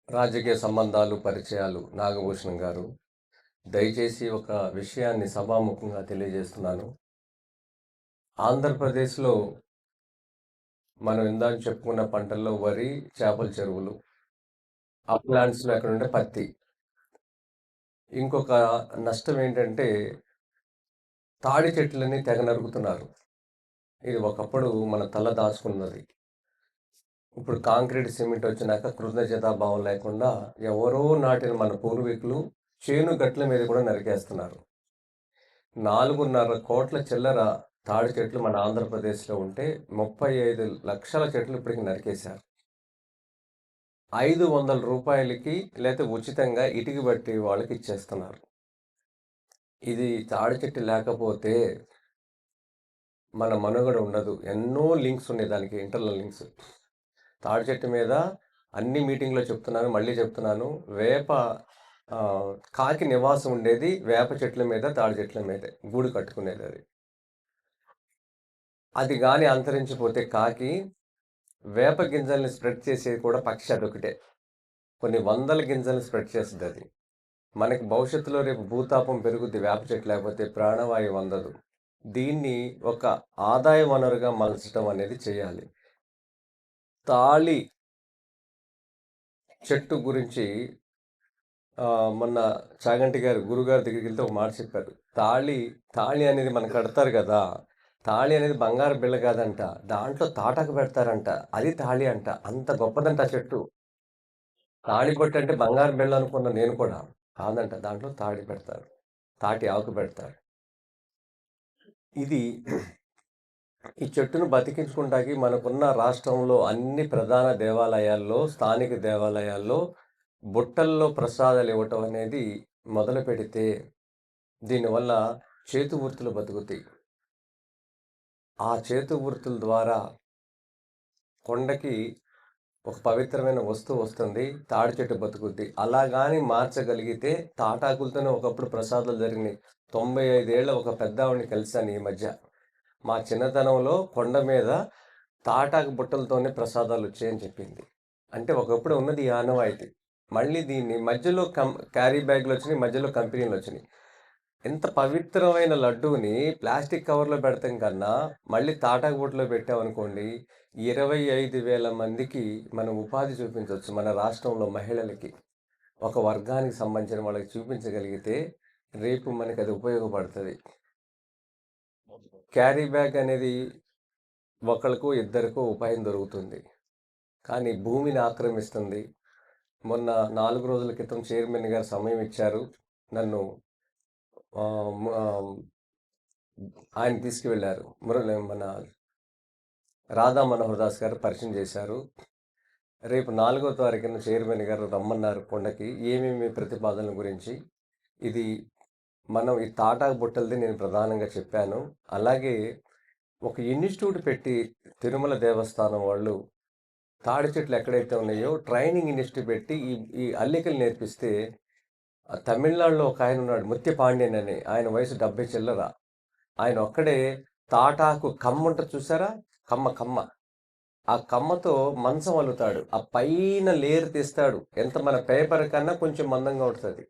రాజకీయ సంబంధాలు, పరిచయాలు నాగభూషణం గారు. దయచేసి ఒక విషయాన్ని సభాముఖంగా తెలియజేస్తున్నాను. ఆంధ్రప్రదేశ్‌లో మనం ఇందాక చెప్పుకున్న పంటల్లో వరి, చేపల చెరువులు, అప్‌లాండ్స్‌లో ఎక్కడుంటే పత్తి. ఇంకొక నష్టం ఏంటంటే తాడి చెట్లని తెగ నరుకుతున్నారు. ఇది ఒకప్పుడు మన తల దాచుకున్నది. ఇప్పుడు కాంక్రీట్, సిమెంట్ వచ్చినాక కృతజ్ఞతాభావం లేకుండా ఎవరో నాటిన మన పూర్వీకులు చేను గట్ల మీద కూడా నరికేస్తున్నారు. 4.5 కోట్ల చిల్లర తాడి చెట్లు మన ఆంధ్రప్రదేశ్‌లో ఉంటే 35 లక్షల చెట్లు ఇప్పటికి నరికేశారు. రూ. 500కి లేతే ఉచితంగా ఇటుక బట్టి వాళ్ళకి ఇచ్చేస్తున్నారు. ఇది తాడి చెట్టు లేకపోతే మన మనుగడ ఉండదు. ఎన్నో లింక్స్ ఉన్నాయి దానికి, ఇంటర్నల్ లింక్స్. తాడి చెట్టు మీద అన్ని మీటింగ్‌లో చెప్తున్నాను, మళ్ళీ చెప్తున్నాను. కాకి నివాసం ఉండేది వేప చెట్ల మీద, తాడి చెట్ల మీదే గూడు కట్టుకునేది అది. అది గాని అంతరించిపోతే కాకి వేప గింజల్ని స్ప్రెడ్ చేసేది కూడా పక్షి అదొకటే. కొన్ని వందల గింజల్ని స్ప్రెడ్ చేస్తదది. మనకి భవిష్యత్తులో రేపు భూతాపం పెరుగుద్ది వేప చెట్టు లేకపోతే ప్రాణవాయువు అందదు. దీన్ని ఒక ఆదాయ వనరుగా మలచడం అనేది చేయాలి. తాళి చెట్టు గురించి మొన్న చాగంటి గారు గురుగారి దగ్గరికి వెళ్తే ఒక మాట చెప్పారు. తాళి అనేది మనకు కడతారు కదా! తాళి అనేది బంగారు బిళ్ళ కాదంట. దాంట్లో తాటాకు పెడతారంట. అది తాళి అంట. అంత గొప్పదంట ఆ చెట్టు. తాళిబొట్టు అంటే బంగారు బిళ్ళ అనుకున్న నేను కూడా. కాదంట. దాంట్లో తాళి పెడతారు. తాటి ఆకు పెడతారు. ఇది ఈ చెట్టును బతికించుకుంటాకి మనకున్న రాష్ట్రంలో అన్ని ప్రధాన దేవాలయాల్లో, స్థానిక దేవాలయాల్లో బుట్టల్లో ప్రసాదాలు ఇవ్వటం అనేది మొదలుపెడితే దీనివల్ల చేతి వృత్తులు బతుకుతాయి. ఆ చేతి వృత్తుల ద్వారా కొండకి ఒక పవిత్రమైన వస్తువు వస్తుంది. తాడి చెట్టు బతుకుద్ది. అలా గాని మార్చగలిగితే తాటాకులతోనే ఒకప్పుడు ప్రసాదాలు జరిగినాయి. 95 ఏళ్ల ఒక పెద్దావిడని కలిసాను ఈ మధ్య. మా చిన్నతనంలో కొండ మీద తాటాకు బుట్టలతోనే ప్రసాదాలు వచ్చాయని చెప్పింది. అంటే ఒకప్పుడు ఉన్నది ఈ ఆనవాయితీ. మళ్ళీ దీన్ని మధ్యలో క్యారీ బ్యాగ్‌లు వచ్చినాయి. మధ్యలో కంపెనీలు వచ్చినాయి. ఎంత పవిత్రమైన లడ్డూని ప్లాస్టిక్ కవర్‌లో పెడతాం కన్నా, మళ్ళీ తాటాకు బుట్టలో పెట్టామనుకోండి, 25,000 మందికి మనం ఉపాధి చూపించొచ్చు మన రాష్ట్రంలో మహిళలకి. ఒక వర్గానికి సంబంధించిన వాళ్ళకి చూపించగలిగితే, రేపు మనకది ఉపయోగపడతది. క్యారీ బ్యాగ్ అనేది ఒకళ్ళకో, ఇద్దరికో ఉపాయం దొరుకుతుంది. కానీ భూమిని ఆక్రమిస్తుంది. మొన్న 4 రోజుల క్రితం చైర్మన్ గారు సమయం ఇచ్చారు. నన్ను ఆయన తీసుకువెళ్లారు. మన రాధా మనోహర్ దాస్ గారు పరిచయం చేశారు. రేపు 4వ తారీఖున చైర్మన్ గారు రమ్మన్నారు కొండకి. ఏమేమి ప్రతిపాదనల గురించి. ఇది మనం ఈ తాటాకు బుట్టలది నేను ప్రధానంగా చెప్పాను. అలాగే ఒక ఇన్‌స్టిట్యూట్ పెట్టి తిరుమల దేవస్థానం వాళ్ళు తాడి చెట్లు ఎక్కడైతే ఉన్నాయో ట్రైనింగ్ ఇన్‌స్టిట్యూట్ పెట్టి ఈ ఈ అల్లికలు నేర్పిస్తే తమిళనాడులో ఒక ఆయన ఉన్నాడు ముత్యపాండ్యన్ అని. ఆయన వయసు 70 చిల్లర. ఆయన ఒక్కడే తాటాకు కమ్మ ఉంటది చూసారా? కమ్మ. ఆ కమ్మతో మంచం అల్లుతాడు. ఆ పైన లేయర్ తీస్తాడు. ఎంత మన పేపర్ కన్నా కొంచెం మందంగా ఉంటది.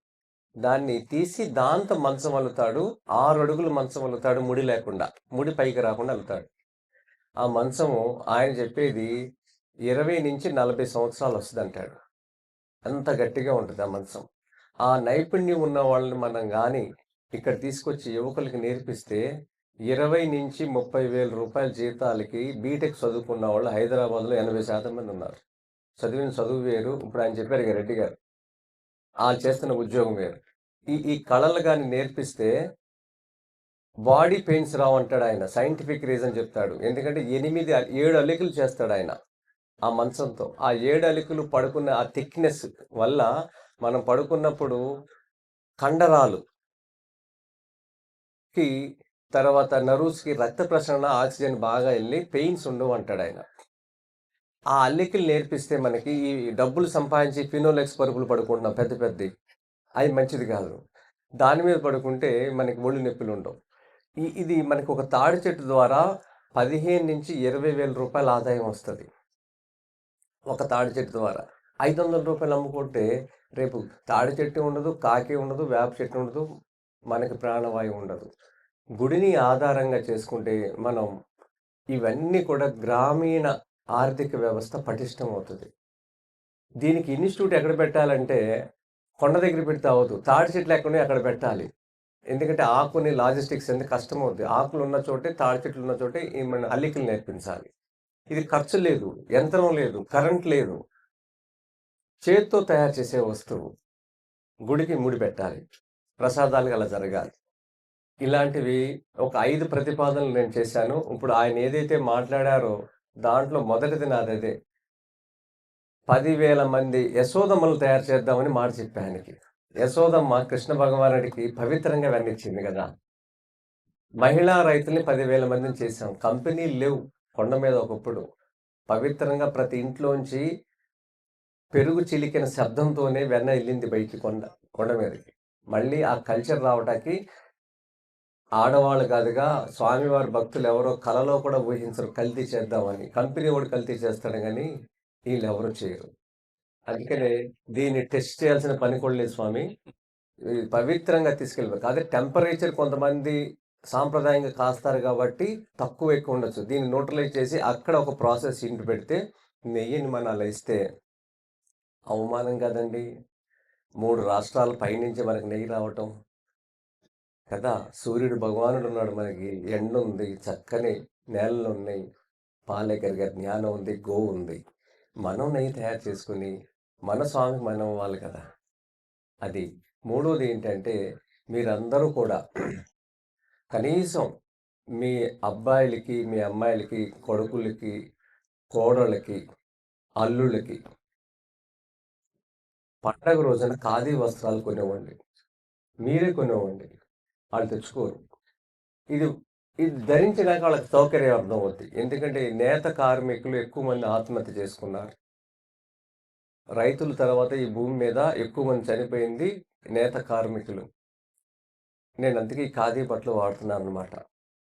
దాన్ని తీసి దాంతో మంచం అల్లుతాడు. 6 అడుగులు మంచం అల్లుతాడు ముడి లేకుండా. ముడి పైకి రాకుండా అల్లుతాడు. ఆ మంచము ఆయన చెప్పేది 20-40 సంవత్సరాలు వస్తదంటాడు. అంత గట్టిగా ఉంటది ఆ మంచం. ఆ నైపుణ్యం ఉన్న వాళ్ళని మనం గాని ఇక్కడ తీసుకొచ్చి యువకులకి నేర్పిస్తే 20-30 వేల రూపాయల జీతాలకి బీటెక్ చదువుకున్న వాళ్ళు హైదరాబాద్‌లో 80% మంది ఉన్నారు. చదివిన చదువు వేరు. ఇప్పుడు ఆయన చెప్పారు ఇక రెడ్డి గారు. ఆళ్ళు చేస్తున్న ఉద్యోగం వేరు. ఈ ఈ కళలు గాని నేర్పిస్తే బాడీ పెయిన్స్ రావంటాడాయన. సైంటిఫిక్ రీజన్ చెప్తాడు. ఎందుకంటే 7 అల్లికలు చేస్తాడాయన ఆ మంచంతో. ఆ 7 అల్లికలు పడుకున్న ఆ థిక్‌నెస్ వల్ల మనం పడుకున్నప్పుడు కండరాలు కి తర్వాత నర్వ్స్‌కి రక్త ప్రసరణ, ఆక్సిజన్ బాగా ఎళ్లి పెయిన్స్ ఉండవంటాడాయన. ఆ అల్లికలు నేర్పిస్తే మనకి ఈ డబ్బులు సంపాదించి ఫినోలెక్స్ పరుపులు పడుకుంటున్నాం పెద్ద పెద్దయి. అయి మంచిది కాదు. దాని మీద పడుకుంటే మనకి ఒళ్ళు నొప్పులుండవు. ఇది మనకి ఒక తాడి చెట్టు ద్వారా 15-20 వేల రూపాయల ఆదాయం వస్తది. ఒక తాడి చెట్టు ద్వారా. రూ. 500 అమ్ముకుంటే రేపు తాడి చెట్టు ఉండదు, కాకి ఉండదు, వేప చెట్టు ఉండదు, మనకి ప్రాణవాయువు ఉండదు. గుడిని ఆధారంగా చేసుకుంటే మనం ఇవన్నీ కూడా గ్రామీణ ఆర్థిక వ్యవస్థ పటిష్టమవుతది. దీనికి ఇన్‌స్టిట్యూట్ ఎక్కడ పెట్టాలంటే కొండ దగ్గర పెడితే అవ్వదు. తాడి చెట్లు ఎక్కడున్నాయో అక్కడ పెట్టాలి. ఎందుకంటే ఆకుని లాజిస్టిక్స్ ఎంత కష్టమవుద్ది. ఆకులున్న చోటే, తాడి చెట్లున్న చోటే ఈ మన అల్లికలు నేర్పించాలి. ఇది ఖర్చు లేదు, యంత్రం లేదు, కరెంట్ లేదు. చేత్తో తయారు చేసే వస్తువు. గుడికి ముడిపెట్టాలి. ప్రసాదాలుగా అలా జరగాలి. ఇలాంటివి ఒక 5 ప్రతిపాదనలు నేను చేశాను. ఇప్పుడు ఆయన ఏదైతే మాట్లాడారో దాంట్లో మొదటిది నాదదే. 10,000 మంది యశోదమ్మలు తయారు చేద్దామని మాట చెప్పా ఆయనకి. యశోదమ్మ కృష్ణ భగవానుడికి పవిత్రంగా వెన్నిచ్చింది గదా! మహిళా రైతుల్ని 10,000 మందిని చేశాం. కంపెనీలు లేవు కొండ మీద ఒకప్పుడు. పవిత్రంగా ప్రతి ఇంట్లోంచి పెరుగు చిలికిన శబ్దంతోనే వెన్న ఎళ్ళింది బయటికి కొండ మీదకి. మళ్ళీ ఆ కల్చర్ రావటానికి ఆడవాళ్ళు కాదుగా స్వామివారి భక్తులెవరో కలలో కూడా ఊహించరు కల్తీ చేద్దామని. కంపెనీ వోడు కల్తీ చేస్తాడు గానీ, ఈళ్ళెవరు చేయరు. అందుకనే దీన్ని టెస్ట్ చేయాల్సిన పని కూడా లేదు స్వామి. ఇది పవిత్రంగా తీసుకెళ్ళిపోయి. అదే టెంపరేచర్ కొంతమంది సాంప్రదాయంగా కాస్తారు గాబట్టి తక్కువ ఎక్కువ ఉండొచ్చు. దీన్ని న్యూట్రలైజ్ చేసి అక్కడ ఒక ప్రాసెస్ ఇంటి పెడితే నెయ్యిని మనం అలా ఇస్తే అవమానం గదండీ! 3 రాష్ట్రాల పైనుంచి మనకు నెయ్యి రావటం. కదా! సూర్యుడు భగవానుడున్నాడు మనకి. ఎండుంది, చక్కని నేలలున్నాయి, పాలే కరిగే జ్ఞానం ఉంది, గోవుంది. మనం నెయ్యి తయారు చేసుకొని, మన స్వామికి మనం ఇవ్వాలి కదా! అది. మూడోది ఏంటంటే, మీరందరూ కూడా కనీసం మీ అబ్బాయిలకి, మీ అమ్మాయిలకి, కొడుకులకి, కోడళ్ళకి, అల్లుళ్ళకి పండగ రోజున ఖాదీ వస్త్రాలు కొనివ్వండి. మీరే కొనివ్వండి. ఆళ్ళు తెచ్చుకోరు. ఇది ఇది ధరించినాక వాళ్ళకి సౌకర్యం అర్థమవుద్ది. ఎందుకంటే నేత కార్మికులు ఎక్కువ మంది ఆత్మహత్య చేసుకున్నారు. రైతుల తర్వాత ఈ భూమి మీద ఎక్కువ మంది చనిపోయింది నేత కార్మికులు. నేను అందుకే ఈ ఖాదీ బట్టలు వాడుతున్నాననమాట.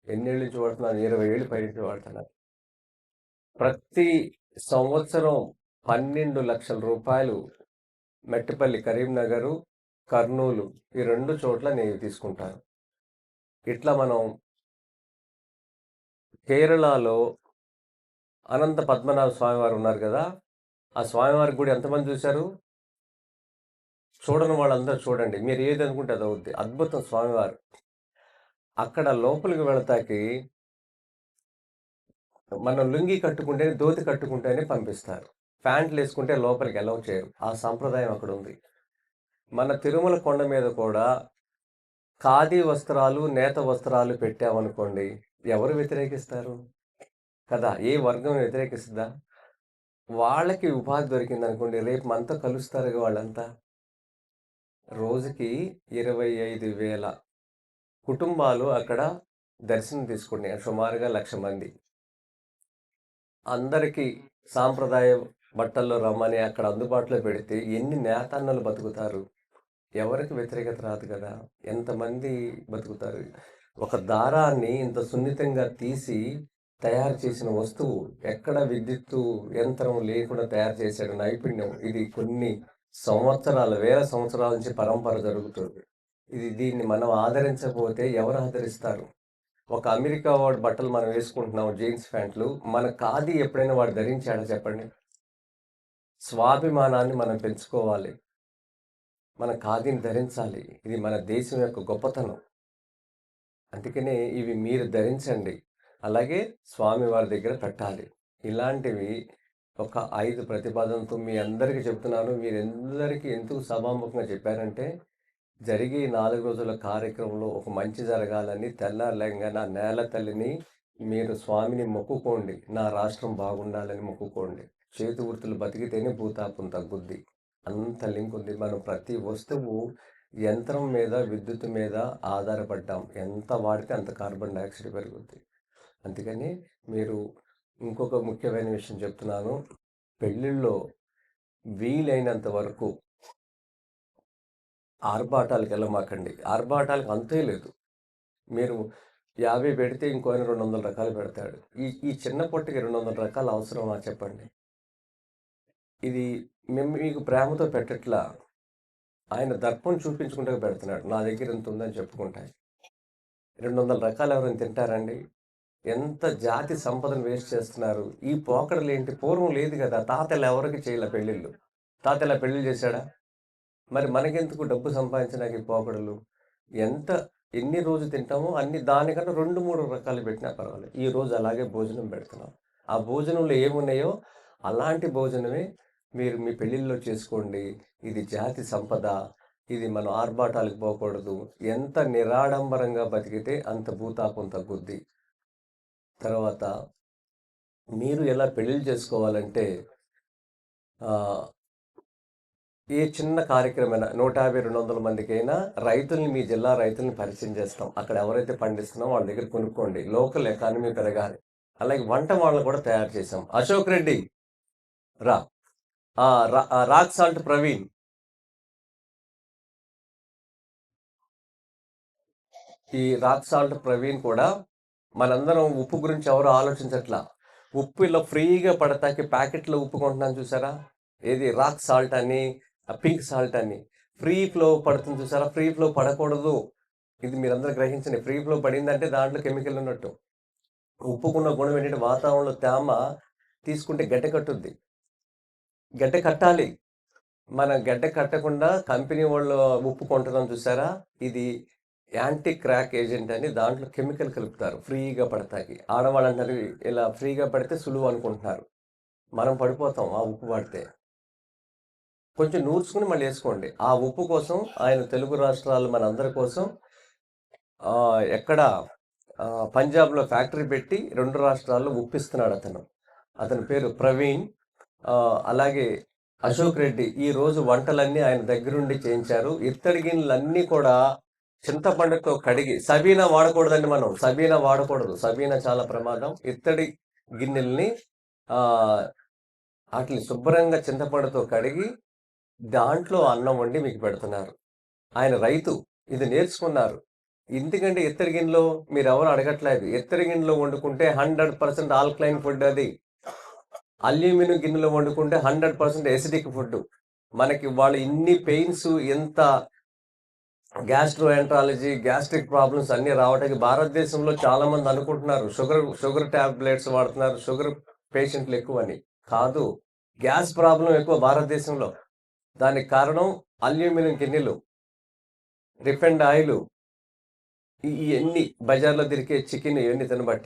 ఎన్నేళ్ల నుంచి వాడుతున్నాను? 20 ఏళ్ళు పైనుంచి వాడుతున్నాను. ప్రతి సంవత్సరం రూ. 12,00,000 మెట్టపల్లి, కరీంనగరు, కర్నూలు ఈ 2 చోట్ల నేను తీసుకుంటాను. ఇట్లా మనం కేరళలో అనంత పద్మనాభ స్వామివారు ఉన్నారు గదా! ఆ స్వామివారి గుడి ఎంతమంది చూసారు? చూడని వాళ్ళందరూ చూడండి. మీరు ఏదనుకుంటే అదవుద్ది. అద్భుతం స్వామివారు. అక్కడ లోపలికి వెళతాకి మనం లుంగీ కట్టుకుంటేనే, ధోతి కట్టుకుంటేనే పంపిస్తారు. ప్యాంట్లేసుకుంటే లోపలికి అలౌ చేయరు. ఆ సంప్రదాయం అక్కడుంది. మన తిరుమల కొండ మీద కూడా ఖాదీ వస్త్రాలు, నేత వస్త్రాలు పెట్టామనుకోండి, ఎవరు వ్యతిరేకిస్తారు? కదా! ఏ వర్గం వ్యతిరేకిస్తదా? వాళ్ళకి ఉపాధి దొరికిందనుకోండి, రేపు మనతో కలుస్తారుగా వాళ్ళంతా. రోజుకి 25,000 కుటుంబాలు అక్కడ దర్శనం తీసుకుంటున్నాయి. సుమారుగా 1,00,000 మంది. అందరికీ సాంప్రదాయ బట్టల్లో రమ్మని అక్కడ అందుబాటులో పెడితే ఎన్ని నేతన్నలు బతుకుతారు? ఎవరికి వ్యతిరేకత రాదు కదా! ఎంతమంది బతుకుతారు? ఒక దారాన్ని ఇంత సున్నితంగా తీసి తయారు చేసిన వస్తువు ఎక్కడ విద్యుత్తు యంత్రం లేకుండా తయారు చేశాడు నైపుణ్యం. ఇది కొన్ని సంవత్సరాలు, వేల సంవత్సరాల నుంచి పరంపర జరుగుతుంది. దీన్ని మనం ఆదరించకపోతే ఎవరు ఆదరిస్తారు? ఒక అమెరికా వాడి బట్టలు మనం వేసుకుంటున్నాం జీన్స్ ప్యాంట్లు. మన ఖాదీ ఎప్పుడైనా వాడు ధరించాడా చెప్పండి? స్వాభిమానాన్ని మనం పెంచుకోవాలి. మన ఖాదీని ధరించాలి. ఇది మన దేశం యొక్క గొప్పతనం. అందుకనే ఇవి మీరు ధరించండి. అలాగే స్వామివారి దగ్గర పెట్టాలి. ఇలాంటివి ఒక 5 ప్రతిపాదనలతో మీ అందరికీ చెప్తున్నాను. మీరందరికీ ఎందుకు సభాముఖంగా చెప్పానంటే, జరిగే ఈ 4 రోజుల కార్యక్రమంలో ఒక మంచి జరగాలని తెల్లారి లెంగానే ఆ నేల తల్లిని మీరు స్వామిని మొక్కుకోండి. నా రాష్ట్రం బాగుండాలని మొక్కుకోండి. చేతి వృత్తులు బతికితేనే భూతాపం తగ్గుద్ది. అంత లింక్ ఉంది. మనం ప్రతి వస్తువు యంత్రం మీద, విద్యుత్ మీద ఆధారపడ్డాం. ఎంత వాడితే అంత కార్బన్ డయాక్సైడ్ పెరుగుద్ది. అందుకని మీరు ఇంకొక ముఖ్యమైన విషయం చెప్తున్నాను. పెళ్ళిల్లో వీలైనంత వరకు ఆర్భాటాలకు వెళ్ళమాకండి. ఆర్భాటాలకు అంతే లేదు. మీరు 50 పెడితే ఇంకో ఆయన 200 రకాలు పెడతాడు. ఈ ఈ చిన్న పొట్టకి 200 రకాలు అవసరమా చెప్పండి? ఇది మేము మీకు ప్రేమతో పెట్టట్లా. ఆయన దర్పం చూపించుకుంటూ పెడుతున్నాడు. నా దగ్గర ఇంత ఉందని చెప్పుకుంటా. 200 రకాలు ఎవరైనా తింటారండి? ఎంత జాతి సంపదను వేస్ట్ చేస్తున్నారు. ఈ పోకడలేంటి? పూర్వం లేదు గదా! తాతలు ఎవరికీ చేయలే పెళ్ళిళ్ళు. తాతెలా పెళ్లిళ్లు చేశాడా? మరి మనకెందుకు డబ్బు సంపాదించడానికి ఈ పోకడలు? ఎంత ఎన్ని రోజు తింటామో అన్ని దానికన్నా 2, 3 రకాలు పెట్టినా పర్వాలేదు. ఈరోజు అలాగే భోజనం పెడుతున్నాం. ఆ భోజనంలో ఏమున్నాయో అలాంటి భోజనమే మీరు మీ పెళ్ళిల్లో చేసుకోండి. ఇది జాతి సంపద. ఇది మనం ఆర్భాటాలకు పోకూడదు. ఎంత నిరాడంబరంగా బతికితే అంత భూతాపం తగ్గుద్ది. తర్వాత మీరు ఎలా పెళ్ళిళ్ళు చేసుకోవాలంటే ఆహ్, ఏ చిన్న కార్యక్రమమైనా 150, 200 మందికైనా రైతుల్ని మీ జిల్లా రైతుల్ని పరిచయం చేస్తాం. అక్కడ ఎవరైతే పండిస్తున్నామో వాళ్ళ దగ్గర కొనుక్కోండి. లోకల్ ఎకానమీ పెరగాలి. అలాగే వంట వాళ్ళని కూడా తయారు చేశాం. అశోక్ రెడ్డి రా. Rock salt Praveen. ఈ రాక్ సాల్ట్ ప్రవీణ్ కూడా మనందరం ఉప్పు గురించి ఎవరు ఆలోచించట్లా. ఉప్పు ఇలా ఫ్రీగా పడతాకి ప్యాకెట్‌లో ఉప్పు కొంటున్నాం చూసారా? ఏది రాక్ సాల్ట్ అని, పింక్ సాల్ట్ అని. ఫ్రీ ఫ్లో పడుతుంది చూసారా? ఫ్రీ ఫ్లో పడకూడదు. ఇది మీరందరూ గ్రహించండి. ఫ్రీ ఫ్లో పడిందంటే దాంట్లో కెమికల్ ఉన్నట్టు. ఉప్పుకున్న గుణం ఏంటంటే వాతావరణంలో తేమ తీసుకుంటే గడ్డ కట్టుద్ది. గడ్డ కట్టాలి. మనం గడ్డ కట్టకుండా కంపెనీ వాళ్ళు ఉప్పు కొంటున్నాం చూసారా? ఇది యాంటీ క్రాక్ ఏజెంట్ అని దాంట్లో కెమికల్ కలుపుతారు. ఫ్రీగా పడతాకి. ఆడవాళ్ళంటారు ఇలా ఫ్రీగా పడితే సులువు అనుకుంటున్నారు. మనం పడిపోతాం ఆ ఉప్పు వాడితే. కొంచెం నూర్చుకొని మళ్ళీ ఏసుకోండి. ఆ ఉప్పు కోసం ఆయన తెలుగు రాష్ట్రాలు మనందరి కోసం ఎక్కడ పంజాబ్‌లో ఫ్యాక్టరీ పెట్టి 2 రాష్ట్రాల్లో ఉప్పిస్తున్నాడతను. అతని పేరు ప్రవీణ్. అలాగే అశోక్ రెడ్డి. ఈరోజు వంటలన్నీ ఆయన దగ్గరుండి చేయించారు. ఇత్తడి గిన్నెలన్నీ కూడా చింతపండుతో కడిగి సబీనా వాడకూడదండి మనం. సబీనా వాడకూడదు. సబీనా చాలా ప్రమాదం. ఇత్తడి గిన్నెల్ని ఆహ్, ఆటిలిని శుభ్రంగా చింతపండుతో కడిగి దాంట్లో అన్నం వండి మీకు పెడుతున్నారు. ఆయన రైతు. ఇది నేర్చుకున్నారు. ఎందుకంటే ఇత్తడి గిన్నెలో మీరెవరు అడగట్లేదు. ఇత్తడి గిన్నెలో వండుకుంటే 100% ఆల్కలైన్ ఫుడ్ అది. అల్యూమినియం గిన్నెలో వండుకుంటే 100% ఎసిడిక్ ఫుడ్. మనకి వాళ్ళు ఇన్ని పెయిన్స్ ఎంత గ్యాస్ట్రోఎంట్రాలజీ, గ్యాస్ట్రిక్ ప్రాబ్లమ్స్ అన్నీ రావడానికి భారతదేశంలో చాలామంది అనుకుంటున్నారు. షుగర్ టాబ్లెట్స్ వాడుతున్నారు. షుగర్ పేషెంట్లు ఎక్కువని. కాదు. గ్యాస్ ప్రాబ్లమ్ ఎక్కువ భారతదేశంలో. దానికి కారణం అల్యూమినియం గిన్నెలు, రిఫైన్డ్ ఆయిలు, ఇయన్నీ బజార్‌లో దొరికే చికెన్ ఇవన్నీ తినబట్టి.